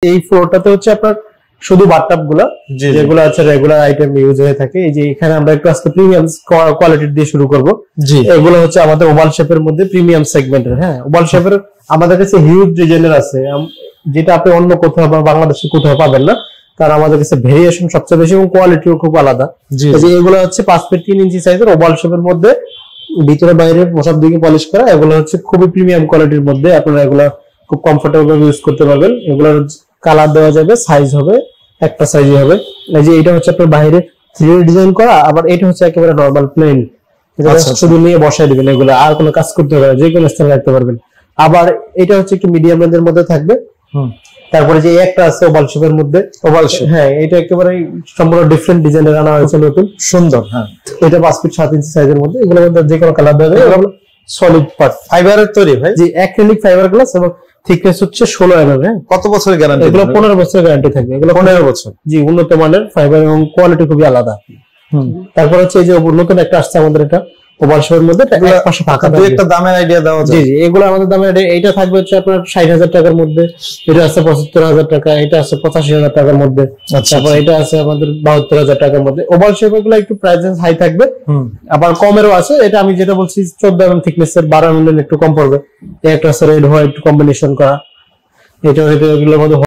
এই ফ্লোরটাতে হচ্ছে আপনার শুধু বাথটাব গুলা যেগুলো আছে রেগুলার আইটেম ইউজ হয়ে থাকে। এই যে এখানে আমরা একটু আজকে প্রিমিয়াম কোয়ালিটির দিয়ে শুরু করব। এগুলো হচ্ছে আমাদের ওভাল শেপের মধ্যে প্রিমিয়াম সেগমেন্টের। হ্যাঁ, ওভাল শেপের আমাদের কাছে হিউজ ডিজাইনের আছে, যেটা আপনি অন্য কোথাও বা বাংলাদেশে কোথাও পাবেন না, কারণ আমাদের কাছে ভেরিয়েশন সবচেয়ে বেশি এবং কোয়ালিটিও খুব আলাদা। এগুলো হচ্ছে 5 ফিট 3 ইঞ্চি সাইজের ওভাল শেপের মধ্যে, ভিতরে বাইরে সব দিকে পলিশ করা। এগুলো হচ্ছে খুবই প্রিমিয়াম কোয়ালিটির মধ্যে, আপনারা এগুলো খুব কমফোর্টেবল ইউজ করতে পারবেন। এগুলোর কালার দেওয়া যাবে, সাইজ হবে একটা সাইজই হবে। এই যে এটা হচ্ছে আপনার বাইরে 3D ডিজাইন করা, আবার এটা হচ্ছে একেবারে নরমাল প্লেন, শুধু নিয়ে বসাই দিবেন, এগুলো আর কোনো কাজ করতে হবে না, যে কোনো স্থানে রাখতে পারবেন। আবার এটা হচ্ছে একটু মিডিয়াম রেঞ্জের মধ্যে থাকবে। তারপরে যে একটা আছে ওভাল শেপের মধ্যে, ওভাল শেপ, হ্যাঁ এটা একেবারে সম্পূর্ণ ডিফারেন্ট ডিজাইনের আনা হয়েছে, নতুন সুন্দর। হ্যাঁ, এটা 5 ফিট 7 ইঞ্চি সাইজের মধ্যে, এগুলোর মধ্যে যে কোনো কালার দেওয়া যাবে। সলিড পার্ট ফাইবারের তৈরি ভাই, জি অ্যাক্রিলিক ফাইবার গ্লাস এবং থিকনেস হচ্ছে 16 mm। হ্যাঁ, কত বছরের গ্যারান্টি? এগুলো 15 বছরের গ্যারান্টি থাকবে। এগুলো 15 বছর, জি উন্নত মানের ফাইবার এবং কোয়ালিটি খুবই আলাদা। তারপর হচ্ছে এই যে নতুন একটা আসছে আমাদের, এটা ওভাল শেপের মধ্যে, এক পাশে ফাঁকা থাকবে। একটা দামের আইডিয়া দাও। জি জি, এগুলো আমাদের দামের আইডিয়া, এটা থাকবে হচ্ছে আপনার 60,000 টাকার মধ্যে, এটা আছে 75,000 টাকা, এটা আছে 85,000 টাকার মধ্যে, তারপর এটা আছে আমাদের 72,000 টাকার মধ্যে। ওভাল শেপের গুলো একটু প্রাইস হাই থাকবে, আবার কমেরও আছে। এটা আমি যেটা বলছি 14 mm থিকনেসের, 12 mm একটু কম পড়বে। একটা আছে রেড হোয়াইট কম্বিনেশন করা, এটা এগুলোর মধ্যে